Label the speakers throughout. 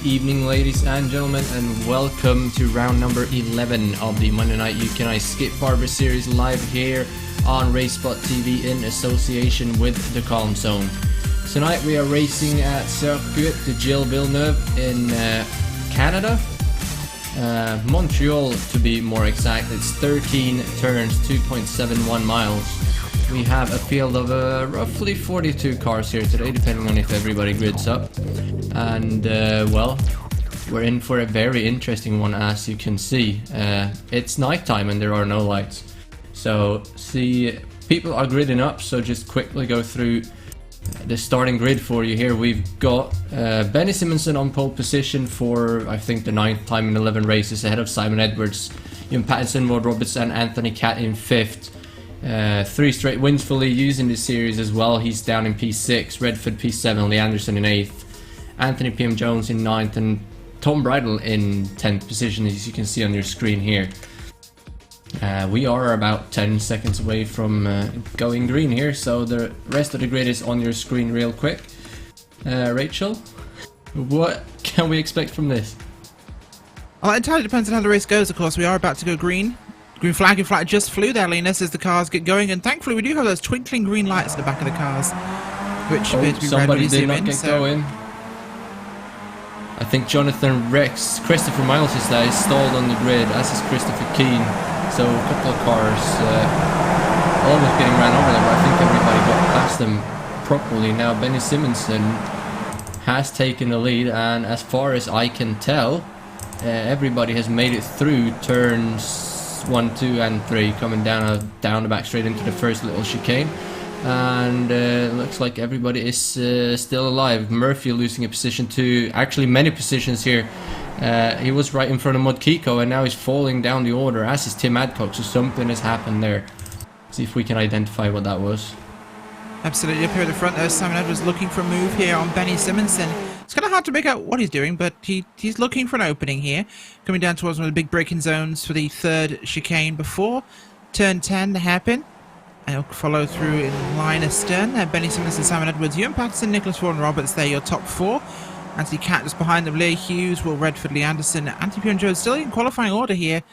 Speaker 1: evening, ladies and gentlemen, and welcome to round number 11 of the Monday Night UK&I Skip Barber Series live here on RaceSpotTV in association with the Calm Zone. Tonight we are racing at Circuit de Gilles Villeneuve in Canada, Montreal to be more exact. It's 13 turns, 2.71 miles. We have a field of roughly 42 cars here today, depending on if everybody grids up. And, well, we're in for a very interesting one, as you can see. It's nighttime and there are no lights. So, see, people are gridding up, so just quickly go through the starting grid for you here. We've got Benny Simonsen on pole position for, I think, the 9th time in 11 races, ahead of Simon Edwards, Ian Pattinson, Maud Roberts and Anthony Catt in 5th. 3 straight wins for Lee Hughes in this series as well. He's down in P6, Redford P7, Lee Anderson in 8th, Anthony P.M. Jones in 9th, and Tom Bridle in 10th position, as you can see on your screen here. We are about 10 seconds away from going green here, so the rest of the grid is on your screen real quick. Rachel, what can we expect from this?
Speaker 2: Well, it entirely depends on how the race goes, of course. We are about to go green. Green flag just flew there, Linus, as the cars get going, and thankfully we do have those twinkling green lights at the back of the cars, which appear to be red when you zoom in.
Speaker 1: Going. I think Jonathan Rex, Christopher Miles is there, is stalled on the grid, as is Christopher Keane. So a couple of cars almost getting ran over there, but I think everybody got past them properly. Now Benny Simonsen has taken the lead, and as far as I can tell, everybody has made it through turns 1, 2 and 3, coming down the back straight into the first little chicane, and looks like everybody is still alive. Murphy losing a position to, actually many positions here. He was right in front of Mud Kiko, and now he's falling down the order, as is Tim Adcock, so something has happened there. See if we can identify what that was.
Speaker 2: Absolutely, up here at the front there, Simon Edwards looking for a move here on Benny Simonsen. It's kind of hard to make out what he's doing, but he's looking for an opening here. Coming down towards one of the big braking zones for the 3rd chicane before turn 10, the hairpin. And he'll follow through in line astern. Benny Simonsen, Simon Edwards, Ewan Patterson, Nicholas Vaughan Roberts, they're your top 4. Anthony Catt just behind them, Lee Hughes, Will Redford, Lee Anderson, Anthony P.M. Jones still in qualifying order here.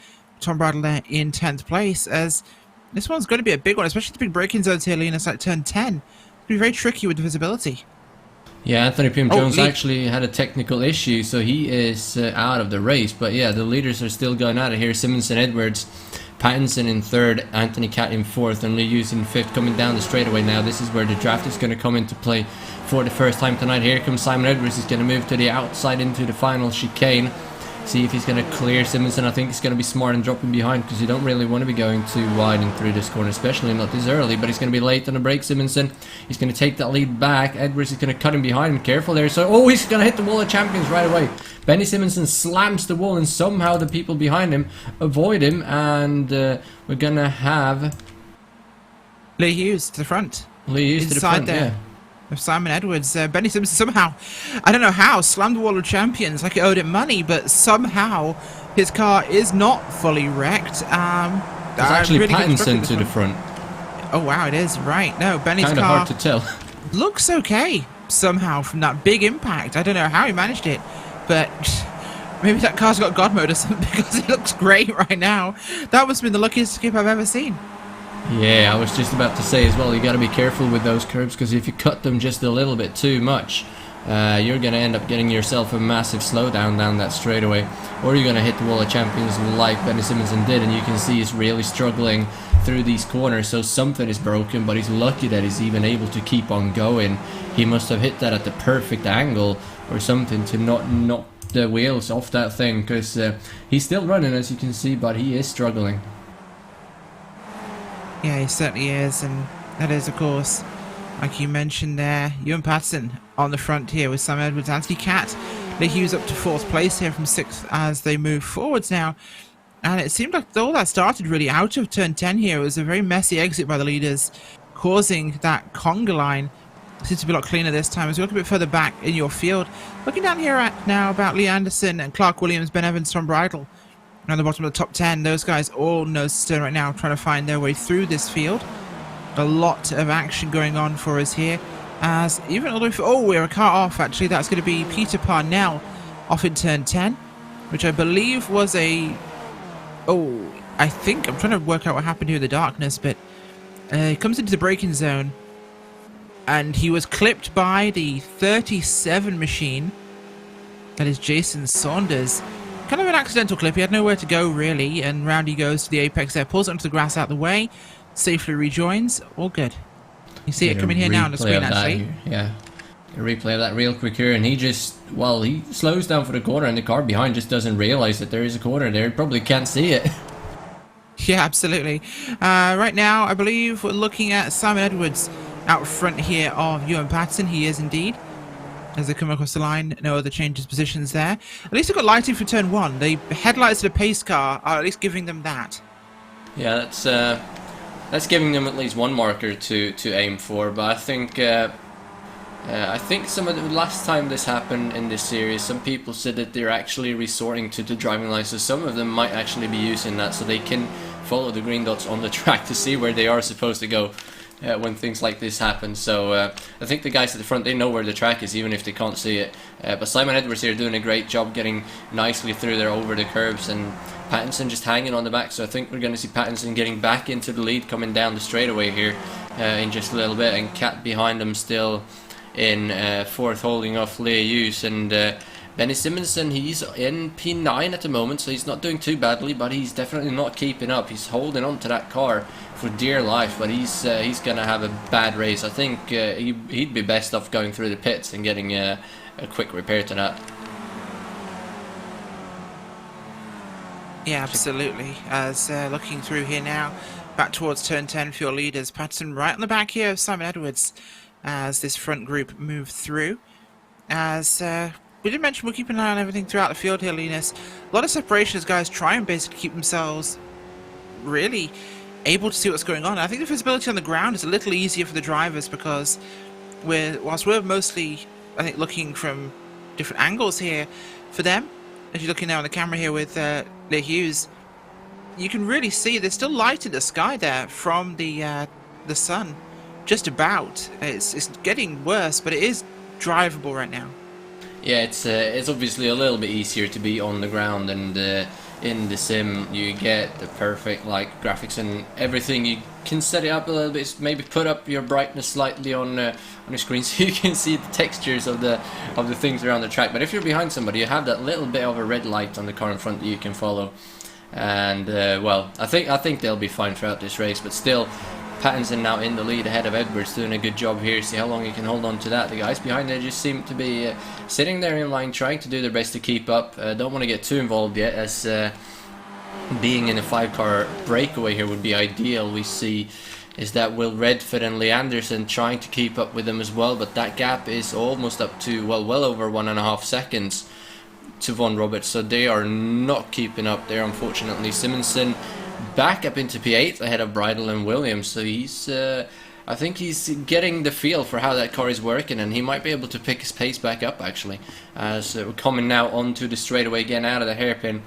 Speaker 2: Tom Bridle there in 10th place, as this one's going to be a big one, especially the big braking zones here, Linus, like turn 10. It'll be very tricky with the visibility. Yeah,
Speaker 1: Anthony P.M. Jones actually had a technical issue, so he is out of the race. But yeah, the leaders are still going at it here. Simonsen, Edwards, Pattinson in 3rd, Anthony Catt in 4th, and Lee Hughes in 5th, coming down the straightaway now. This is where the draft is going to come into play for the first time tonight. Here comes Simon Edwards. He's going to move to the outside into the final chicane. See if he's going to clear Simonsen. I think he's going to be smart and dropping behind, because you don't really want to be going too wide and through this corner, especially not this early. But he's going to be late on the brake, Simonsen. He's going to take that lead back. Edwards is going to cut him behind him. Careful there. So, oh, he's going to hit the wall of champions right away. Benny Simonsen slams the wall, and somehow the people behind him avoid him. And we're going to have
Speaker 2: Lee Hughes to the front.
Speaker 1: Lee Hughes to the front,
Speaker 2: there.
Speaker 1: Yeah.
Speaker 2: Of Simon Edwards. Benny Simonsen somehow, I don't know how, slammed the wall of champions like it owed him money, but somehow his car is not fully wrecked. It's
Speaker 1: actually really Pattinson to the front.
Speaker 2: Oh wow, it is, right. No, Benny's car
Speaker 1: hard to tell.
Speaker 2: Looks okay somehow from that big impact. I don't know how he managed it, but maybe that car's got God mode or something, because it looks great right now. That must have been the luckiest skip I've ever seen.
Speaker 1: Yeah, I was just about to say as well, you got to be careful with those curbs, because if you cut them just a little bit too much, you're going to end up getting yourself a massive slowdown down that straightaway, or you're going to hit the wall of champions like Benny Simonsen did, and you can see he's really struggling through these corners. So something is broken, but he's lucky that he's even able to keep on going. He must have hit that at the perfect angle or something to not knock the wheels off that thing, because he's still running, as you can see, but he is struggling.
Speaker 2: Yeah, he certainly is, and that is, of course, like you mentioned there, Ewan Patterson on the front here with Simon Edwards, Anthony Catt. Lee Hughes up to 4th place here from 6th as they move forwards now. And it seemed like all that started really out of turn 10 here. It was a very messy exit by the leaders, causing that conga line. It seems to be a lot cleaner this time. As we look a bit further back in your field, looking down here at now about Lee Anderson and Clark Williams, Ben Evans, Tom Bridle. On the bottom of the top 10, those guys all nose to stern right now, trying to find their way through this field. A lot of action going on for us here, as even all the way, oh, we're a car off actually. That's going to be Peter Parnell off in turn 10, which I believe was a... Oh, I think... I'm trying to work out what happened here in the darkness, but he comes into the braking zone, and he was clipped by the 37 machine. That is Jason Saunders. Kind of an accidental clip. He had nowhere to go, really, and round he goes to the apex there, pulls it onto the grass out of the way, safely rejoins. All good. You see it coming here now on the screen, actually.
Speaker 1: Yeah. A replay of that real quick here, and he just, well, he slows down for the corner, and the car behind just doesn't realize that there is a corner there. He probably can't see it.
Speaker 2: Yeah, absolutely. Right now, I believe we're looking at Simon Edwards out front here of Ewan Patterson. He is indeed. As they come across the line, no other changes positions there. At least they've got lighting for turn 1. The headlights of the pace car are at least giving them that.
Speaker 1: Yeah, that's giving them at least one marker to aim for. But I think some of the last time this happened in this series, some people said that they're actually resorting to the driving lights. Some of them might actually be using that so they can follow the green dots on the track to see where they are supposed to go. When things like this happen. So I think the guys at the front, they know where the track is even if they can't see it. But Simon Edwards here doing a great job getting nicely through there over the curbs, and Pattinson just hanging on the back. So I think we're going to see Pattinson getting back into the lead coming down the straightaway here in just a little bit, and Cat behind him still in 4th, holding off Leah Hughes. And Benny Simonson, he's in P9 at the moment, so he's not doing too badly, but he's definitely not keeping up. He's holding on to that car for dear life, but he's going to have a bad race. I think he'd be best off going through the pits and getting a quick repair to that.
Speaker 2: Yeah, absolutely. As looking through here now, back towards turn 10 for your leaders. Patterson right on the back here of Simon Edwards as this front group move through. As... we did mention we'll keep an eye on everything throughout the field here, Linus. A lot of separation as guys try and basically keep themselves really able to see what's going on. I think the visibility on the ground is a little easier for the drivers because whilst we're mostly, I think, looking from different angles here, for them, as you're looking now on the camera here with Leah Hughes, you can really see there's still light in the sky there from the sun. Just about. It's getting worse, but it is drivable right now.
Speaker 1: Yeah, it's obviously a little bit easier to be on the ground, and in the sim you get the perfect graphics and everything. You can set it up a little bit, maybe put up your brightness slightly on your screen so you can see the textures of the things around the track. But if you're behind somebody, you have that little bit of a red light on the car in front that you can follow. And well, I think they'll be fine throughout this race, but still. Pattinson now in the lead ahead of Edwards, doing a good job here. See how long he can hold on to that. The guys behind there just seem to be sitting there in line, trying to do their best to keep up. Don't want to get too involved yet, as being in a 5-car breakaway here would be ideal. We see is that Will Redford and Lee Anderson trying to keep up with them as well, but that gap is almost up to, well over 1.5 seconds to Von Roberts, so they are not keeping up there, unfortunately. Simonson back up into P8 ahead of Bridle and Williams, so he's I think he's getting the feel for how that car is working, and he might be able to pick his pace back up actually. So we're coming now onto the straightaway again out of the hairpin.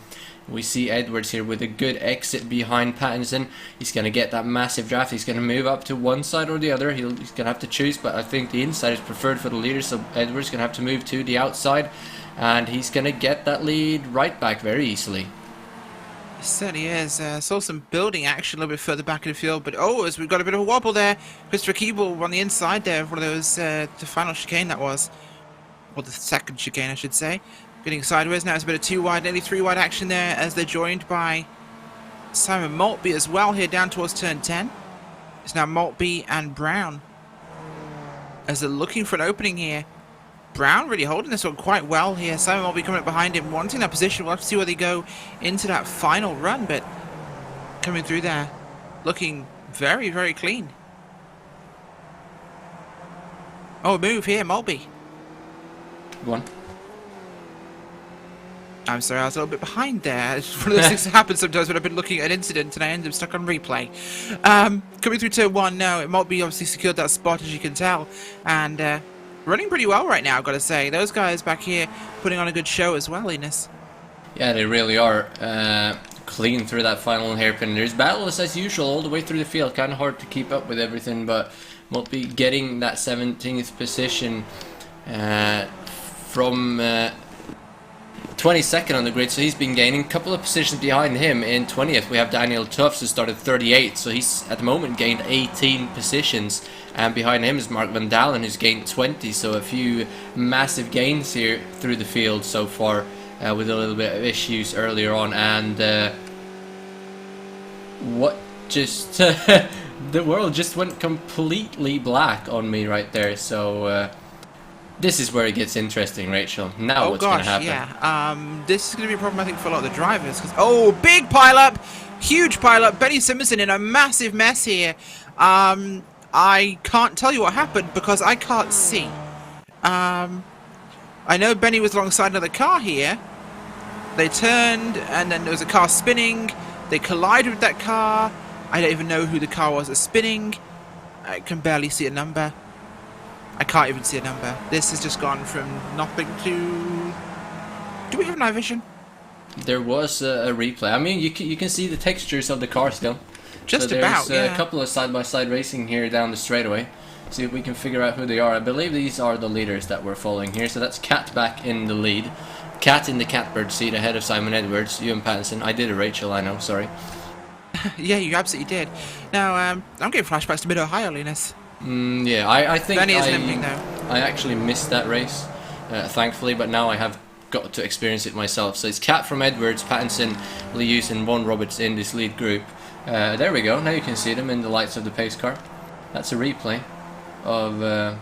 Speaker 1: We see Edwards here with a good exit behind Pattinson. He's going to get that massive draft. He's going to move up to one side or the other. He's going to have to choose, but I think the inside is preferred for the leader, so Edwards going to have to move to the outside, and he's going to get that lead right back very easily.
Speaker 2: It certainly is. Saw some building action a little bit further back in the field, but as we've got a bit of a wobble there. Christopher Keeble on the inside there, one of those, the final chicane that was, or the second chicane I should say. Getting sideways now, it's a bit of 2 wide, nearly 3 wide action there as they're joined by Simon Maltby as well here down towards turn 10. It's now Maltby and Brown as they're looking for an opening here. Brown really holding this one quite well here. Simon Maltby coming up behind him, wanting that position. We'll have to see where they go into that final run, but coming through there, looking very, very clean. Oh, a move here, Maltby.
Speaker 1: Go on.
Speaker 2: I'm sorry, I was a little bit behind there. It's one of those things that happen sometimes when I've been looking at an incident and I end up stuck on replay. Coming through turn 1 now, it Maltby obviously secured that spot, as you can tell, and running pretty well right now, I've got to say. Those guys back here putting on a good show as well, Enos.
Speaker 1: Yeah, they really are. Clean through that final hairpin. There's battles as usual all the way through the field. Kind of hard to keep up with everything, but Maltby getting that 17th position from 22nd on the grid, so he's been gaining. A couple of positions behind him. In 20th, we have Daniel Tufts, who started 38, so he's at the moment gained 18 positions. And behind him is Mark Van Dalen, who's gained 20, so a few massive gains here through the field so far, with a little bit of issues earlier on. And what just... the world just went completely black on me right there, so... this is where it gets interesting, Rachel. Now what's going to happen?
Speaker 2: Yeah. This is going to be a problem, I think, for a lot of the drivers. Cause, oh, big pile-up! Huge pile-up! Benny Simonson in a massive mess here. I can't tell you what happened because I can't see. I know Benny was alongside another car here. They turned, and then there was a car spinning. They collided with that car. I don't even know who the car was that's spinning. I can barely see a number. I can't even see a number. This has just gone from nothing to... Do we have night vision?
Speaker 1: There was a replay. I mean, you can see the textures of the car still.
Speaker 2: Just
Speaker 1: so
Speaker 2: about,
Speaker 1: there's a couple of side-by-side racing here down the straightaway. See if we can figure out who they are. I believe these are the leaders that we're following here. So that's Cat back in the lead. Cat in the catbird seat ahead of Simon Edwards, Ewan Pattinson. I did a Rachel, I know, sorry.
Speaker 2: Yeah, you absolutely did. Now, I'm getting flashbacks to Mid-Ohio, Linus.
Speaker 1: Yeah, I think
Speaker 2: Benny is limping now.
Speaker 1: I actually missed that race, thankfully, but now I have got to experience it myself. So it's Cat from Edwards, Pattinson, Lee Hughes and Von Roberts in this lead group. There we go, now you can see them in the lights of the pace car. That's a replay of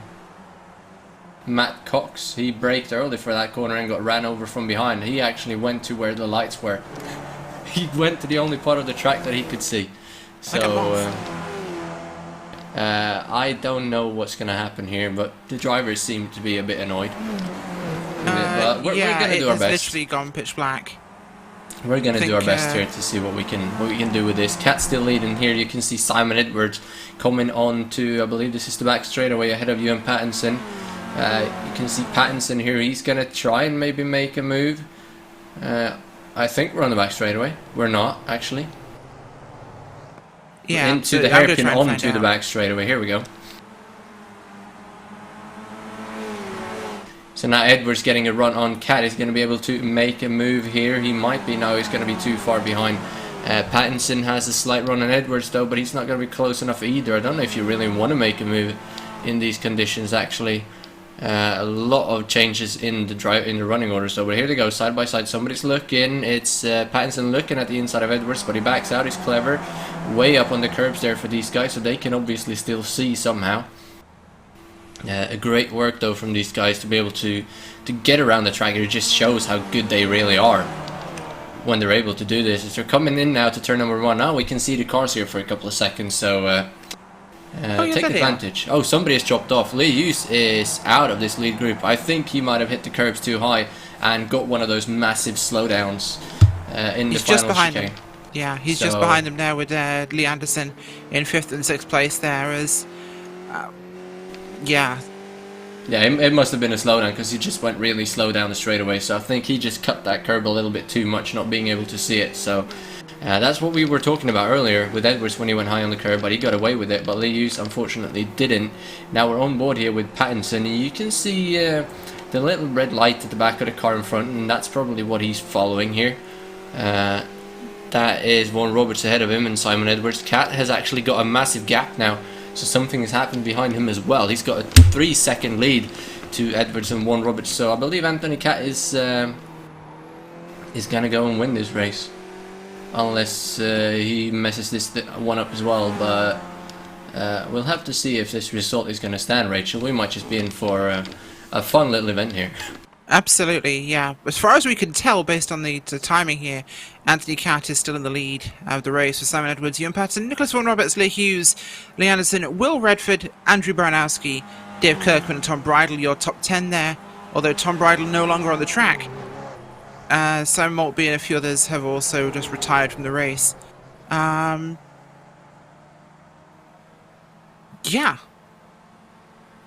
Speaker 1: Matt Cox. He braked early for that corner and got ran over from behind. He actually went to where the lights were. He went to the only part of the track that he could see. So I don't know what's going to happen here, but the drivers seem to be a bit annoyed. But we're going to do our best.
Speaker 2: It's literally gone pitch black.
Speaker 1: We're going to do our best here to see what we can do with this. Cat's still leading here. You can see Simon Edwards coming on to, I believe this is the back straightaway ahead of Ewan Pattinson. You can see Pattinson here. He's going to try and maybe make a move. I think we're on the back straightaway. We're not, actually.
Speaker 2: Yeah,
Speaker 1: into the hairpin onto the back straightaway. Here we go. So now Edwards getting a run on Cat. He's going to be able to make a move here. He might be now. He's going to be too far behind. Pattinson has a slight run on Edwards though, but he's not going to be close enough either. I don't know if you really want to make a move in these conditions actually. A lot of changes in the running order. So here they go, side by side. Somebody's looking. It's Pattinson looking at the inside of Edwards, but he backs out. He's clever. Way up on the curbs there for these guys, so they can obviously still see somehow. A great work though from these guys to be able to get around the track. It just shows how good they really are when they're able to do this. As they're coming in now to turn number 1. Now we can see the cars here for a couple of seconds, so take advantage. Oh, somebody has dropped off. Lee Hughes is out of this lead group. I think he might have hit the curbs too high and got one of those massive slowdowns in the final
Speaker 2: just behind
Speaker 1: chicane.
Speaker 2: Them. Yeah, he's just behind them now with Lee Anderson in 5th and 6th place there. Yeah,
Speaker 1: it must have been a slowdown because he just went really slow down the straightaway. So I think he just cut that curb a little bit too much, not being able to see it. So that's what we were talking about earlier with Edwards when he went high on the curb, but he got away with it. But Lee Hughes unfortunately didn't. Now we're on board here with Pattinson, and you can see the little red light at the back of the car in front, and that's probably what he's following here. That is Von Roberts ahead of him and Simon Edwards. Cat has actually got a massive gap now, so something has happened behind him as well. He's got a 3-second lead to Edwards and Von Roberts, so I believe Anthony Cat is going to go and win this race. Unless he messes this one up as well, but we'll have to see if this result is going to stand, Rachel. We might just be in for a fun little event here.
Speaker 2: Absolutely, yeah. As far as we can tell, based on the timing here, Anthony Cat is still in the lead of the race with Simon Edwards, Ewan Patterson, Nicholas Von Roberts, Lee Hughes, Lee Anderson, Will Redford, Andrew Baranowski, Dave Kirkman and Tom Bridle, your top 10 there, although Tom Bridle no longer on the track. Simon Maltby and a few others have also just retired from the race. Yeah.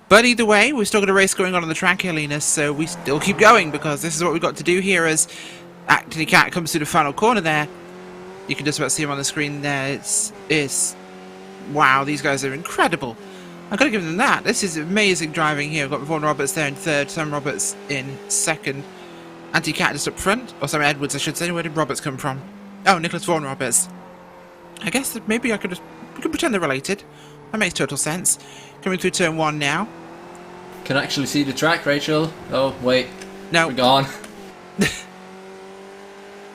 Speaker 2: But either way, we've still got a race going on the track here, Linus, so we still keep going because this is what we've got to do here as Anthony Cat comes through the final corner there. You can just about see him on the screen there. It's wow, these guys are incredible. I've got to give them that. This is amazing driving here. We've got Vaughan Roberts there in 3rd, Sam Roberts in 2nd. Anti-Cactus up front, or Simon Edwards, I should say. Where did Roberts come from? Oh, Nicholas Vaughan Roberts. I guess that maybe we could pretend they're related. That makes total sense. Coming through turn 1 now.
Speaker 1: Can actually see the track, Rachel. Oh, wait.
Speaker 2: No.
Speaker 1: We're gone.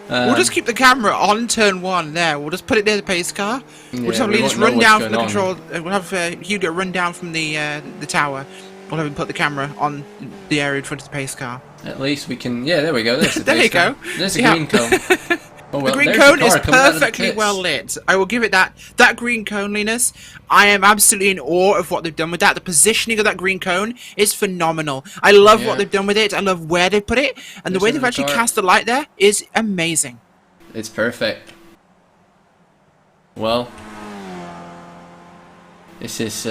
Speaker 2: We'll just keep the camera on turn 1 there. We'll just put it near the pace car. We'll just have Linus run down from the control. We'll have Hugo run down from the tower. We'll have him put the camera on the area in front of the pace car.
Speaker 1: At least we can... Yeah, there we go. There's the
Speaker 2: there you go.
Speaker 1: There's a green cone. Oh, well,
Speaker 2: the green cone is perfectly well lit. I will give it that. That green cone, Linus, I am absolutely in awe of what they've done with that. The positioning of that green cone is phenomenal. I love what they've done with it. I love where they put it. And the way they've actually cast the light there is amazing.
Speaker 1: It's perfect. Well, this is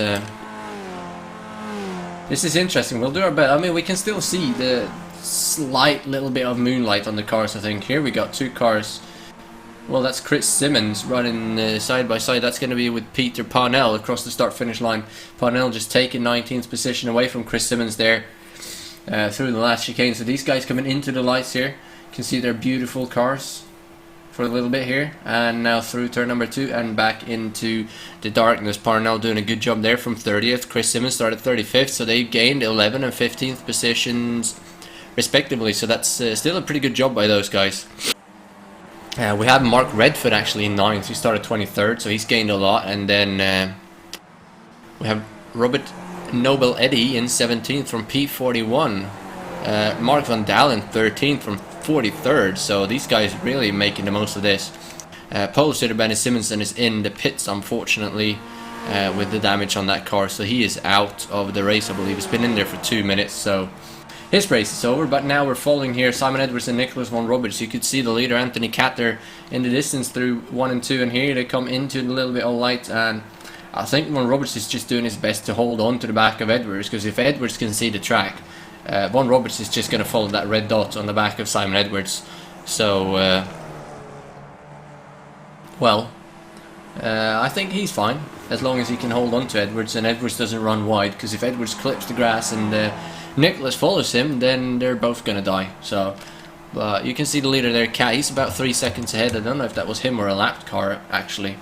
Speaker 1: interesting. We'll do our best. I mean, we can still see the slight little bit of moonlight on the cars, I think. Here we got 2 cars. Well, that's Chris Simmons running side by side. That's going to be with Peter Parnell across the start-finish line. Parnell just taking 19th position away from Chris Simmons there through the last chicane. So these guys coming into the lights here. You can see their beautiful cars for a little bit here. And now through turn number 2 and back into the darkness. Parnell doing a good job there from 30th. Chris Simmons started 35th. So they gained 11th and 15th positions respectively. So that's still a pretty good job by those guys. We have Mark Redford actually in 9th. He started 23rd, so he's gained a lot. And then we have Robert Noble Eddy in 17th from P41. Mark Van Dalen 13th from 43rd. So these guys really making the most of this. Pole sitter Benny Simonson is in the pits, unfortunately, with the damage on that car. So he is out of the race, I believe. He's been in there for 2 minutes, so his race is over. But now we're following here Simon Edwards and Nicholas Vaughan Roberts. You could see the leader Anthony Catter in the distance through 1 and 2, and here they come into a little bit of light. And I think Vaughan Roberts is just doing his best to hold on to the back of Edwards, because if Edwards can see the track, Vaughan Roberts is just going to follow that red dot on the back of Simon Edwards. So well, I think he's fine as long as he can hold on to Edwards and Edwards doesn't run wide, because if Edwards clips the grass and Nicholas follows him, then they're both going to die. So, but you can see the leader there, Cat. He's about 3 seconds ahead. I don't know if that was him or a lapped car, actually.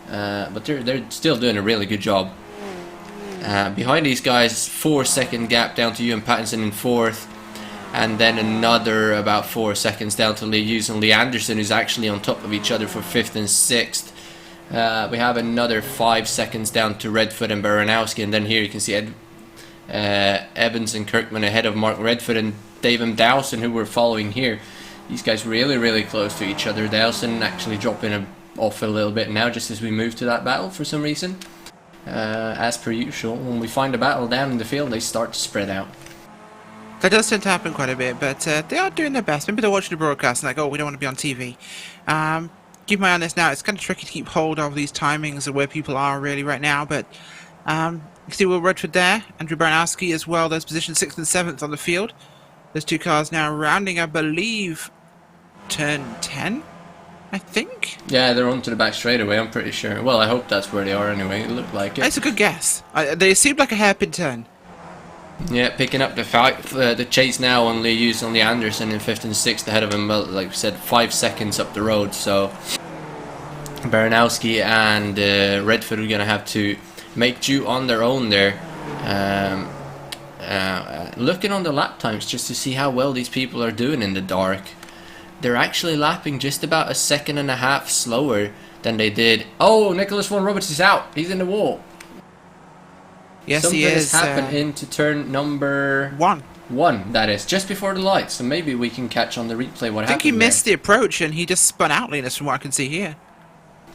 Speaker 1: But they're still doing a really good job. Behind these guys, 4-second gap down to Ewan Pattinson in 4th. And then another about 4 seconds down to Lee Hughes and Lee Anderson, who's actually on top of each other for 5th and 6th. We have another 5 seconds down to Redford and Baranowski. And then here you can see Evans and Kirkman ahead of Mark Redford and David Dowson, who we're following here. These guys really close to each other. Dowson actually dropping off a little bit now just as we move to that battle for some reason. As per usual, when we find a battle down in the field, they start to spread out.
Speaker 2: That does tend to happen quite a bit, but they are doing their best. Maybe they're watching the broadcast and like, oh, we don't want to be on TV. Keep my eye on this now. It's kind of tricky to keep hold of these timings of where people are really right now, but you can see Will Redford there, Andrew Baranowski as well. Those positioned 6th and 7th on the field. There's 2 cars now rounding, I believe, turn 10, I think?
Speaker 1: Yeah, they're onto the back straightaway, I'm pretty sure. Well, I hope that's where they are anyway. It looked like it.
Speaker 2: It's a good guess. They seemed like a hairpin turn.
Speaker 1: Yeah, picking up the fight, the chase now on Lee Hughes and Lee Anderson in 5th and 6th ahead of him. Well, like we said, 5 seconds up the road. So Baranowski and Redford are going to have to make do on their own there. Looking on the lap times just to see how well these people are doing in the dark. They're actually lapping just about 1.5 seconds slower than they did. Oh, Nicholas Vaughan Roberts is out. He's in the wall.
Speaker 2: Yes,
Speaker 1: something
Speaker 2: he is.
Speaker 1: has happened into turn number 1. That is just before the lights. So maybe we can catch on the replay what happened.
Speaker 2: I think he missed the approach and he just spun out, Linus, from what I can see here.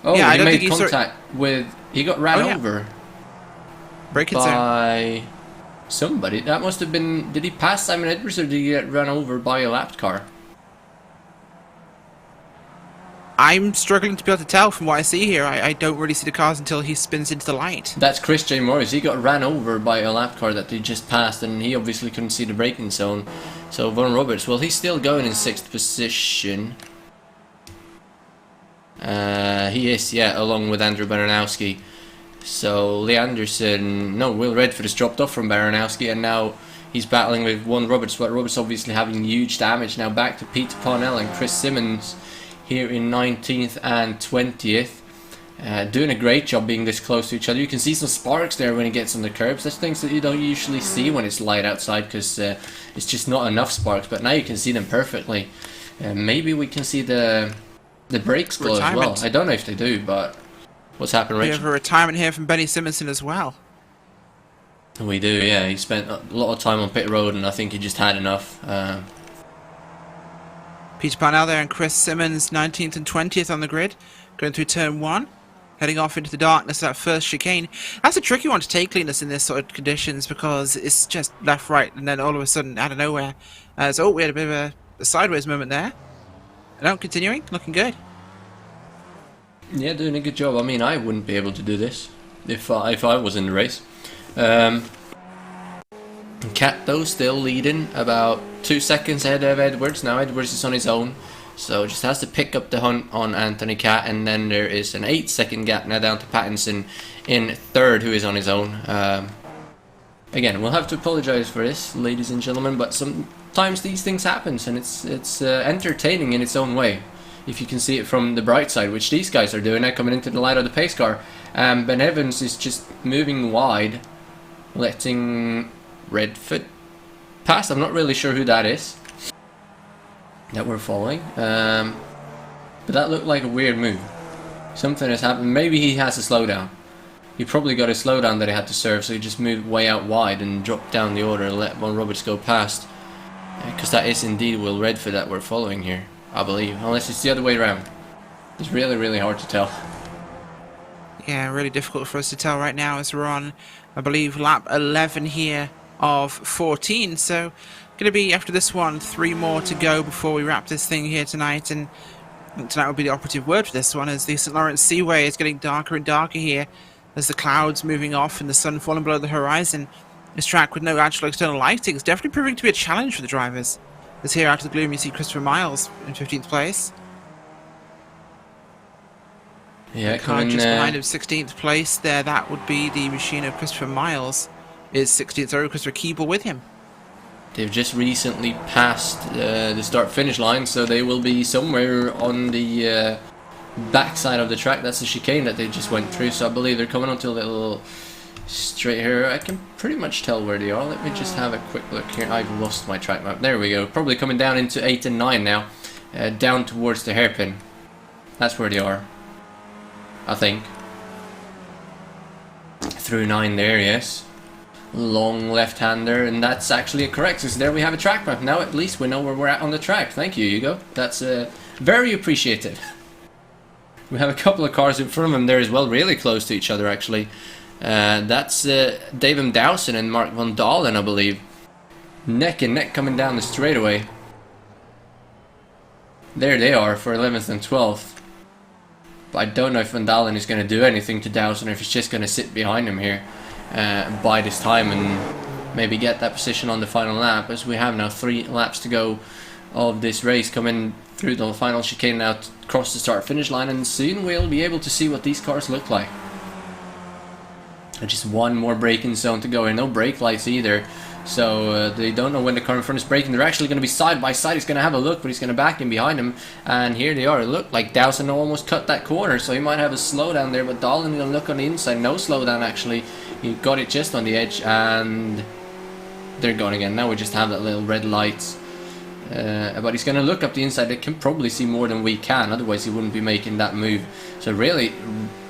Speaker 1: Oh, yeah, he made contact with. He got ran over.
Speaker 2: Breaking
Speaker 1: by somebody. That must have been. Did he pass Simon Edwards or did he get run over by a lapped car?
Speaker 2: I'm struggling to be able to tell from what I see here. I don't really see the cars until he spins into the light.
Speaker 1: That's Chris J. Morris. He got ran over by a lap car that they just passed, and he obviously couldn't see the braking zone. So Vaughan Roberts, well, he's still going in 6th position. He is, yeah, along with Andrew Baranowski. So Lee Anderson, no, Will Redford has dropped off from Baranowski, and now He's battling with one Roberts, but Roberts obviously having huge damage. Now back to Peter Parnell and Chris Simmons here in 19th and 20th. Doing a great job being this close to each other. You can see some sparks there when he gets on the curbs. That's things that you don't usually see when it's light outside, because it's just not enough sparks, but now you can see them perfectly. Maybe we can see the brakes glow as well. I don't know if they do, but what's happened, Rachel?
Speaker 2: We have a retirement here from Benny Simonson as well.
Speaker 1: We do, yeah. He spent a lot of time on pit road, and I think he just had enough.
Speaker 2: Peter Parnell there and Chris Simmons, 19th and 20th on the grid, going through turn 1. Heading off into the darkness of that first chicane. That's a tricky one to take, Linus, in this sort of conditions, because it's just left, right, and then all of a sudden, out of nowhere. So we had a bit of a sideways moment there. No, continuing, looking good.
Speaker 1: Yeah, doing a good job. I mean, I wouldn't be able to do this if I was in the race. Cat, though, still leading about 2 seconds ahead of Edwards. Now Edwards is on his own, so just has to pick up the hunt on Anthony Cat, and then there is an 8-second gap now down to Pattinson in third, who is on his own. Again, we'll have to apologise for this, ladies and gentlemen, but sometimes these things happen, and it's entertaining in its own way, if you can see it from the bright side, which these guys are doing now, coming into the light of the pace car. Ben Evans is just moving wide, letting Redford pass. I'm not really sure who that is that we're following, but that looked like a weird move. Something has happened. Maybe he has a slowdown. He probably got a slowdown that he had to serve, so he just moved way out wide and dropped down the order and let Von Roberts go past, because that is indeed Will Redford that we're following here, I believe, unless it's the other way around. It's really hard to tell.
Speaker 2: Yeah, really difficult for us to tell right now, as we're on, I believe, lap 11 here of 14. So going to be, after this one, 3 more to go before we wrap this thing here tonight, and tonight will be the operative word for this one, as the St. Lawrence Seaway is getting darker and darker here as the clouds moving off and the sun falling below the horizon. This track with no actual external lighting is definitely proving to be a challenge for the drivers. As here out of the gloom you see Christopher Miles in 15th place.
Speaker 1: Yeah,
Speaker 2: coming just behind him, 16th place there. That would be the machine of Christopher Miles. Is 16th, sorry, Christopher Keeble with him.
Speaker 1: They've just recently passed the start-finish line, so they will be somewhere on the backside of the track. That's the chicane that they just went through, so I believe they're coming onto a little straight here. I can pretty much tell where they are. Let me just have a quick look here. I've lost my track map. There we go. Probably coming down into 8 and 9 now, down towards the hairpin. That's where they are, I think. Through 9 there, yes. Long left-hander, and that's actually correct. So there we have a track map. Now at least we know where we're at on the track. Thank you, Hugo. That's very appreciated. We have a couple of cars in front of them there as well, really close to each other actually. That's David Dowson and Mark Van Dalen, I believe. Neck and neck coming down the straightaway. There they are for 11th and 12th. But I don't know if Van Dalen is going to do anything to Dowson, or if he's just going to sit behind him here by this time and maybe get that position on the final lap, as we have now 3 laps to go of this race, coming through the final chicane now to cross the start finish line, and soon we'll be able to see what these cars look like. And just 1 more braking zone to go, and no brake lights either, so they don't know when the car in front is braking. They're actually going to be side by side. He's going to have a look, but he's going to back in behind him, and here they are. It looked like Dowson almost cut that corner, so he might have a slowdown there, but Dalen going to look on the inside. No slowdown actually. He got it just on the edge, and they're gone again. Now we just have that little red light, but he's going to look up the inside. They can probably see more than we can, otherwise he wouldn't be making that move. So really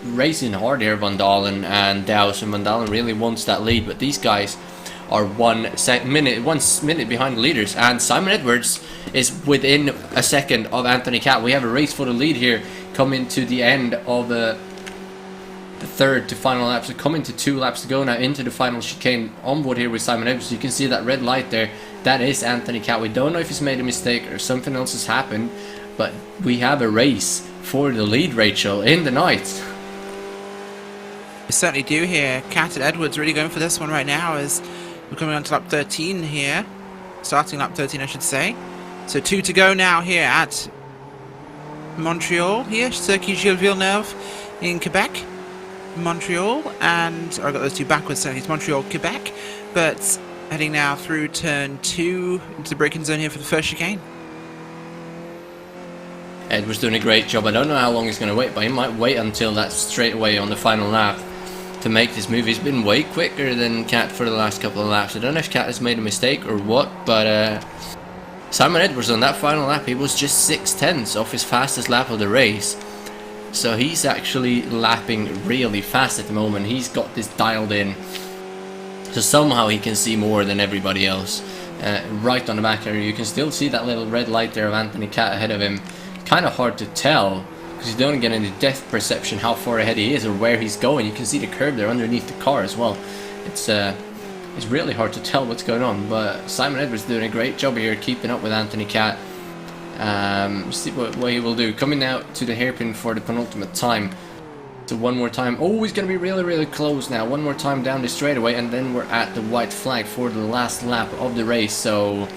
Speaker 1: racing hard here, Van Dalen and Dowson. Van Dalen really wants that lead, but these guys are 1 minute behind the leaders, and Simon Edwards is within a second of Anthony Cat. We have a race for the lead here coming to the end of the third to final lap, so coming to 2 laps to go now into the final chicane. On board here with Simon Edwards, you can see that red light there. That is Anthony Cat. We don't know if he's made a mistake or something else has happened, but we have a race for the lead, Rachel, in the night.
Speaker 2: We certainly do here. Cat and Edwards really going for this one right now, as we're coming on to lap 13 here. Starting lap 13, I should say. So 2 to go now here at Montreal here. Circuit Gilles Villeneuve in Quebec. Montreal, and I got those 2 backwards, so it's Montreal, Quebec. But Heading now through turn 2 into the braking zone here for the first chicane.
Speaker 1: Edwards doing a great job. I don't know how long he's going to wait, but he might wait until that straightaway on the final lap to make this move. He's been way quicker than Cat for the last couple of laps. I don't know if Cat has made a mistake or what, but Simon Edwards on that final lap, he was just 6/10 off his fastest lap of the race. So he's actually lapping really fast at the moment. He's got this dialed in. So somehow he can see more than everybody else. Right on the back area, you can still see that little red light there of Anthony Cat ahead of him. Kind of hard to tell because you don't get any depth perception how far ahead he is or where he's going. You can see the curb there underneath the car as well. It's really hard to tell what's going on, but Simon Edwards doing a great job here keeping up with Anthony Cat. See what he will do. Coming out to the hairpin for the penultimate time. So one more time. Oh, he's going to be really close now. One more time down the straightaway, and then we're at the white flag for the last lap of the race. So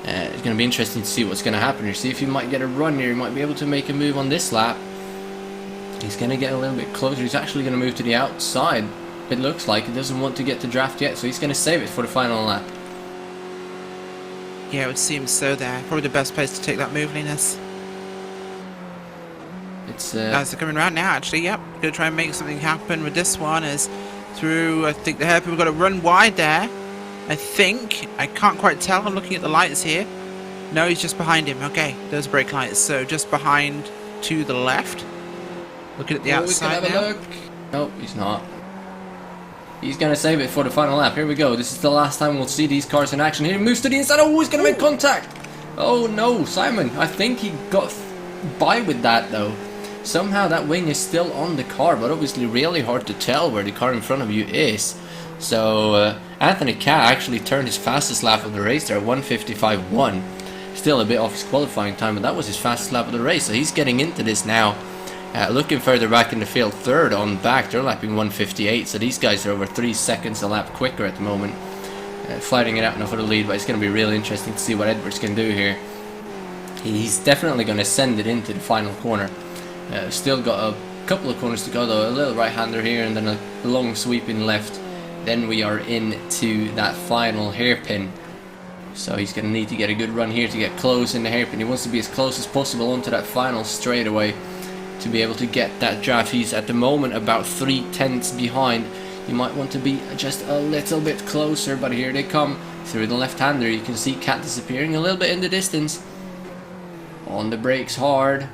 Speaker 1: it's going to be interesting to see what's going to happen here. See if he might get a run here. He might be able to make a move on this lap. He's going to get a little bit closer. He's actually going to move to the outside. It looks like he doesn't want to get to draft yet, so he's going to save it for the final lap.
Speaker 2: Yeah, it would seem so there. Probably the best place to take that move, Linus.
Speaker 1: It's
Speaker 2: they're coming around now, actually. Yep, gonna try and make something happen with this one. As through, I think the hairpin, we've got to run wide there. I think I can't quite tell. I'm looking at the lights here. No, he's just behind him. Okay, those brake lights. So just behind to the left. Looking at the outside now.
Speaker 1: Look. Nope, he's not. He's gonna save it for the final lap. Here we go. This is the last time we'll see these cars in action. Here he moves to the inside. Oh, he's gonna make contact. Oh no, Simon. I think he got by with that though. Somehow that wing is still on the car, but obviously really hard to tell where the car in front of you is. So Anthony Cat actually turned his fastest lap of the race there, 1:55.1. Still a bit off his qualifying time, but that was his fastest lap of the race. So he's getting into this now. Looking further back in the field, third on back, they're lapping 1:58. So these guys are over 3 seconds a lap quicker at the moment. Fighting it out now for the lead, but it's going to be really interesting to see what Edwards can do here. He's definitely going to send it into the final corner. Still got a couple of corners to go though, a little right-hander here and then a long sweeping left. Then we are into that final hairpin. So he's going to need to get a good run here to get close in the hairpin. He wants to be as close as possible onto that final straightaway to be able to get that draft. He's at the moment about 3/10 behind. You might want to be just a little bit closer, but here they come through the left-hander. You can see Cat disappearing a little bit in the distance. On the brakes hard.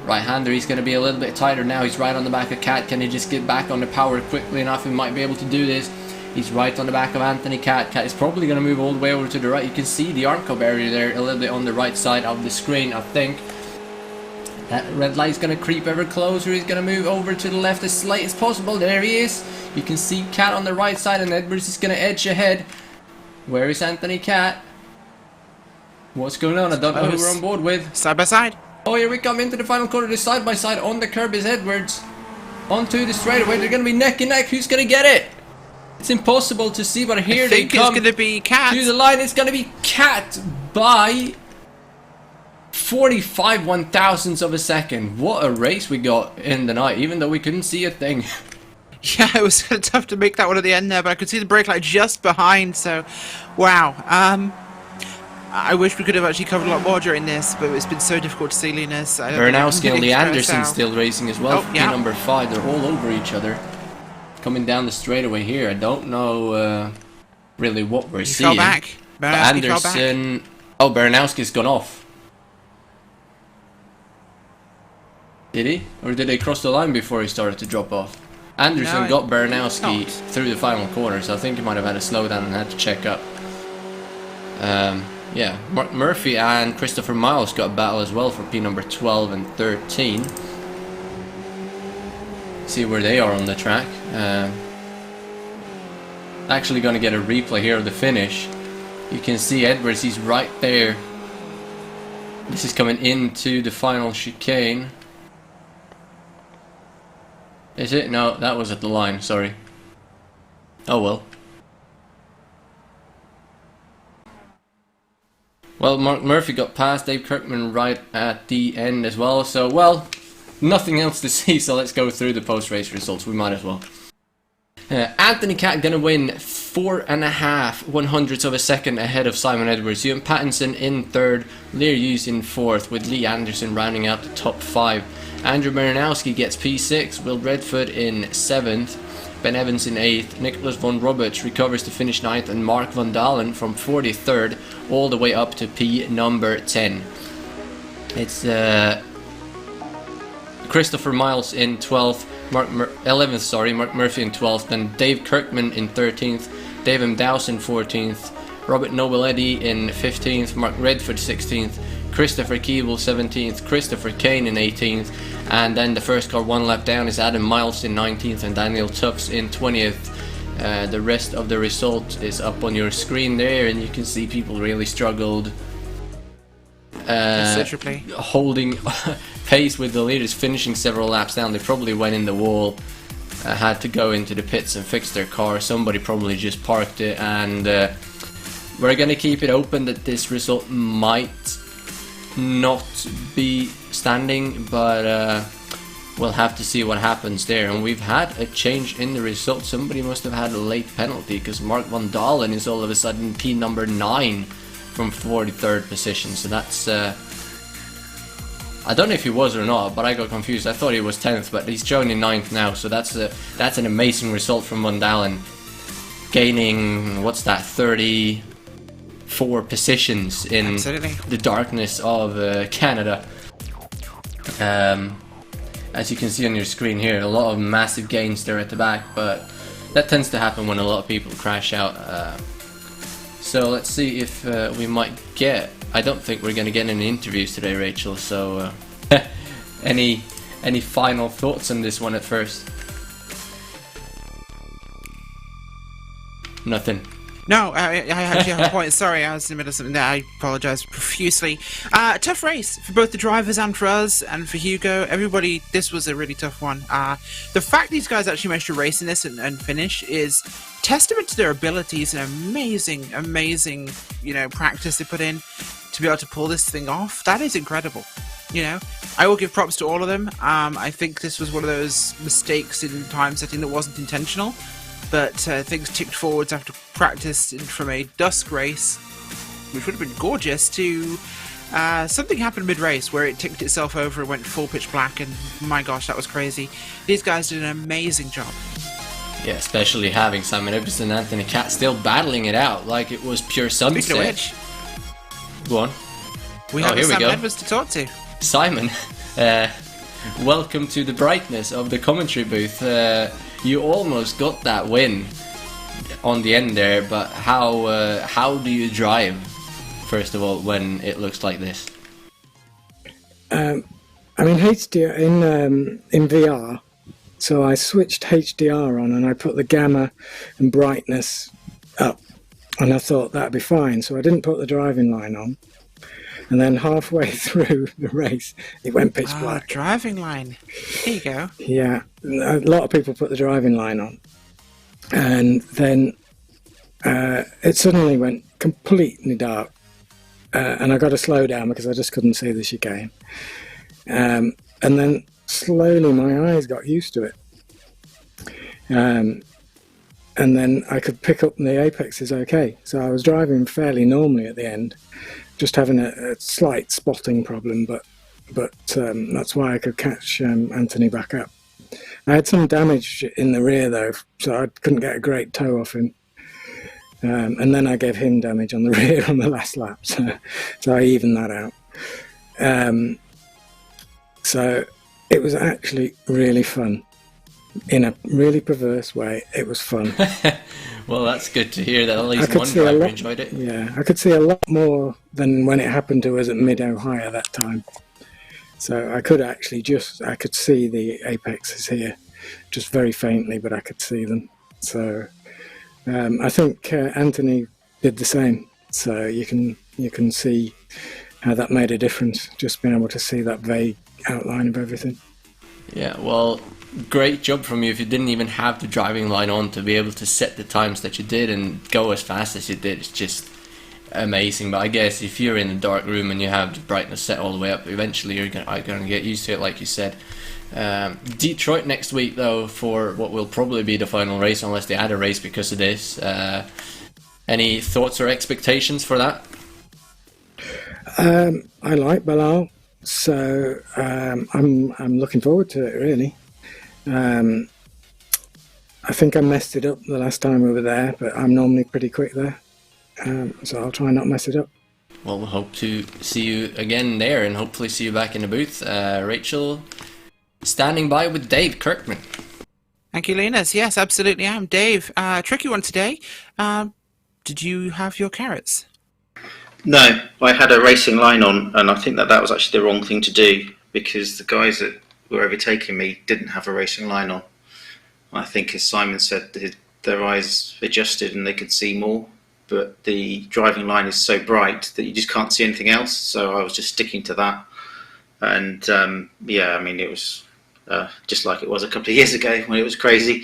Speaker 1: Right-hander, he's going to be a little bit tighter now. He's right on the back of Cat. Can he just get back on the power quickly enough? He might be able to do this. He's right on the back of Anthony Cat. Cat is probably going to move all the way over to the right. You can see the Armco barrier there a little bit on the right side of the screen, I think. That red light's going to creep ever closer. He's going to move over to the left as late as possible. There he is. You can see Cat on the right side, and Edwards is going to edge ahead. Where is Anthony Cat? What's going on? I don't know who we're on board with.
Speaker 2: Side by side.
Speaker 1: Oh, here we come into the final corner. The side by side on the curb is Edwards. Onto the straightaway. They're going to be neck and neck. Who's going to get it? It's impossible to see, but here they come.
Speaker 2: I think it's going to be Cat.
Speaker 1: To the line, it's going to be Cat by 45 one-thousandths of a second. What a race we got in the night, even though we couldn't see a thing.
Speaker 2: Yeah, it was kind of tough to make that one at the end there, but I could see the brake light just behind, so wow. I wish we could have actually covered a lot more during this, but it's been so difficult to see, Linus.
Speaker 1: Bernowski and Lee Anderson still racing as well.
Speaker 2: Yeah.
Speaker 1: Number 5, they're all over each other. Coming down the straightaway here. I don't know really what we're seeing.
Speaker 2: Fell back. Bernowski fell back.
Speaker 1: Oh, Bernowski's gone off. Did he? Or did they cross the line before he started to drop off? Anderson got Bernowski through the final corner, so I think he might have had a slowdown and had to check up. Yeah, Mark Murphy and Christopher Miles got a battle as well for P number 12 and 13. See where they are on the track. Actually going to get a replay here of the finish. You can see Edwards, he's right there. This is coming into the final chicane. Is it? No, that was at the line, sorry. Oh well. Well, Mark Murphy got past Dave Kirkman right at the end as well, so, well, nothing else to see, so let's go through the post-race results. We might as well. Anthony Cat gonna win 4.5 100ths of a second ahead of Simon Edwards. Ewan Pattinson in third, Lear Hughes in fourth, with Lee Anderson rounding out the top 5. Andrew Marinowski gets P6, Will Redford in 7th, Ben Evans in 8th, Nicholas von Roberts recovers to finish 9th, and Mark van Dalen from 43rd all the way up to P number 10. It's Christopher Miles in 12th, Mark Murphy in 12th, then Dave Kirkman in 13th, Dave M. Dowson 14th, Robert Nobiletti in 15th, Mark Redford 16th, Christopher Keeble 17th, Christopher Kane in 18th, and then the first car one lap down is Adam Miles in 19th and Daniel Tufts in 20th. The rest of the result is up on your screen there, and you can see people really struggled holding pace with the leaders, finishing several laps down. They probably went in the wall, had to go into the pits and fix their car. Somebody probably just parked it, and we're going to keep it open that this result might not be standing, but we'll have to see what happens there. And we've had a change in the result. Somebody must have had a late penalty, because Mark van Dalen is all of a sudden P number 9 from 43rd position. So that's I don't know if he was or not, but I got confused. I thought he was 10th, but he's shown in 9th now. So that's an amazing result from van Dalen, gaining, what's that, 34 positions in the darkness of Canada. As you can see on your screen here, a lot of massive gains there at the back, but that tends to happen when a lot of people crash out. So let's see if we might get... I don't think we're going to get any interviews today, Rachel, so any final thoughts on this one at first? Nothing.
Speaker 2: No, I actually have a point. Sorry, I was in the middle of something there. I apologise profusely. Tough race for both the drivers and for us and for Hugo. Everybody, this was a really tough one. The fact these guys actually managed to race in this and finish is testament to their abilities and amazing, practice they put in to be able to pull this thing off. That is incredible. I will give props to all of them. I think this was one of those mistakes in time setting that wasn't intentional. But things ticked forwards after practice from a dusk race, which would have been gorgeous, to something happened mid-race where it ticked itself over and went full pitch black, and my gosh, that was crazy. These guys did an amazing job. Yeah,
Speaker 1: especially having Simon Edwards and Anthony Cat still battling it out like it was pure sunset.
Speaker 2: Speaking of which,
Speaker 1: go on.
Speaker 2: We have Simon Edwards to talk to.
Speaker 1: Simon, welcome to the brightness of the commentary booth. You almost got that win on the end there, but how do you drive, first of all, when it looks like this?
Speaker 3: HDR in VR, so I switched HDR on and I put the gamma and brightness up, and I thought that'd be fine, so I didn't put the driving line on. And then halfway through the race, it went pitch black.
Speaker 2: Driving line. There you go.
Speaker 3: Yeah, a lot of people put the driving line on. And then it suddenly went completely dark. And I got to slow down because I just couldn't see the chicane. And then slowly my eyes got used to it. And then I could pick up the apexes okay. So I was driving fairly normally at the end. Just having a slight spotting problem, but that's why I could catch Anthony back up. I had some damage in the rear though, so I couldn't get a great toe off him. And then I gave him damage on the rear on the last lap, so I evened that out. So it was actually really fun. In a really perverse way, it was fun.
Speaker 1: Well, that's good to hear that at least one driver enjoyed it.
Speaker 3: Yeah, I could see a lot more than when it happened to us at Mid-Ohio that time. So I could see the apexes here, just very faintly, but I could see them. So I think Anthony did the same. So you can see how that made a difference, just being able to see that vague outline of everything.
Speaker 1: Yeah, well, great job from you if you didn't even have the driving line on to be able to set the times that you did and go as fast as you did. It's just amazing. But I guess if you're in a dark room and you have the brightness set all the way up, eventually you're gonna get used to it, like you said. Detroit next week, though, for what will probably be the final race, unless they add a race because of this. Any thoughts or expectations for that?
Speaker 3: I like Bilal, so I'm looking forward to it, really. I think I messed it up the last time we were there, but I'm normally pretty quick there, so I'll try not mess it up.
Speaker 1: Well, we'll hope to see you again there, and hopefully see you back in the booth. Rachel, standing by with Dave Kirkman.
Speaker 2: Thank you, Linus. Yes, absolutely am. Dave, tricky one today. Did you have your carrots?
Speaker 4: No, I had a racing line on, and I think that was actually the wrong thing to do, because the guys that were overtaking me didn't have a racing line on. I think, as Simon said, their eyes adjusted and they could see more, but the driving line is so bright that you just can't see anything else, so I was just sticking to that. And yeah, I mean, it was just like it was a couple of years ago when it was crazy.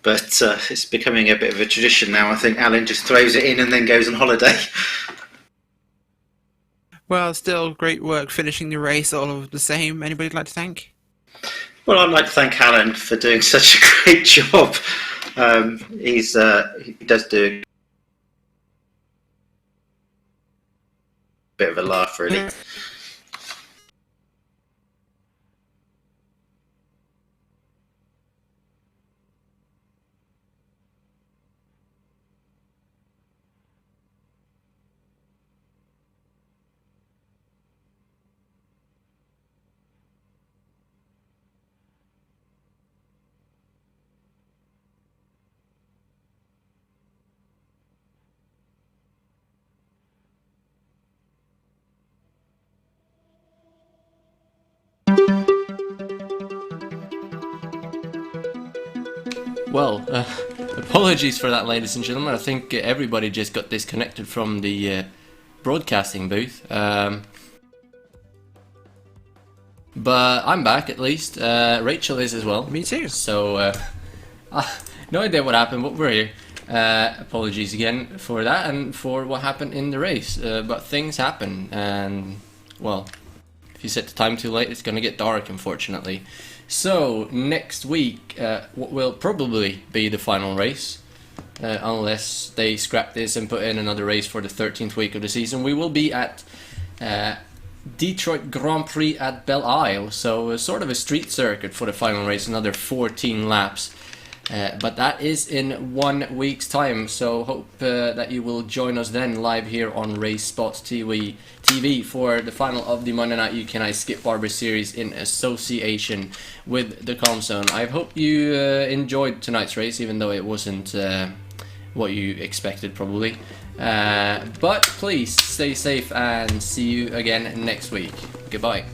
Speaker 4: But it's becoming a bit of a tradition now. I think Alan just throws it in and then goes on holiday.
Speaker 2: Well, still great work finishing the race all of the same. Anybody you'd like to thank?
Speaker 4: Well, I'd like to thank Alan for doing such a great job. He does do a bit of a laugh, really.
Speaker 1: Well, apologies for that, ladies and gentlemen. I think everybody just got disconnected from the broadcasting booth. But I'm back, at least. Rachel is as well.
Speaker 2: Me too.
Speaker 1: So, no idea what happened, but we're here. Apologies again for that and for what happened in the race. But things happen, and, well, if you set the time too late, it's going to get dark, unfortunately. So, next week, what will probably be the final race, unless they scrap this and put in another race for the 13th week of the season, we will be at Detroit Grand Prix at Belle Isle, so sort of a street circuit for the final race, another 14 laps. But that is in 1 week's time, so hope that you will join us then live here on RaceSpotTV for the final of the Monday Night UK&I Skip Barber Series in association with the Comzone. I hope you enjoyed tonight's race, even though it wasn't what you expected probably. But please stay safe and see you again next week. Goodbye.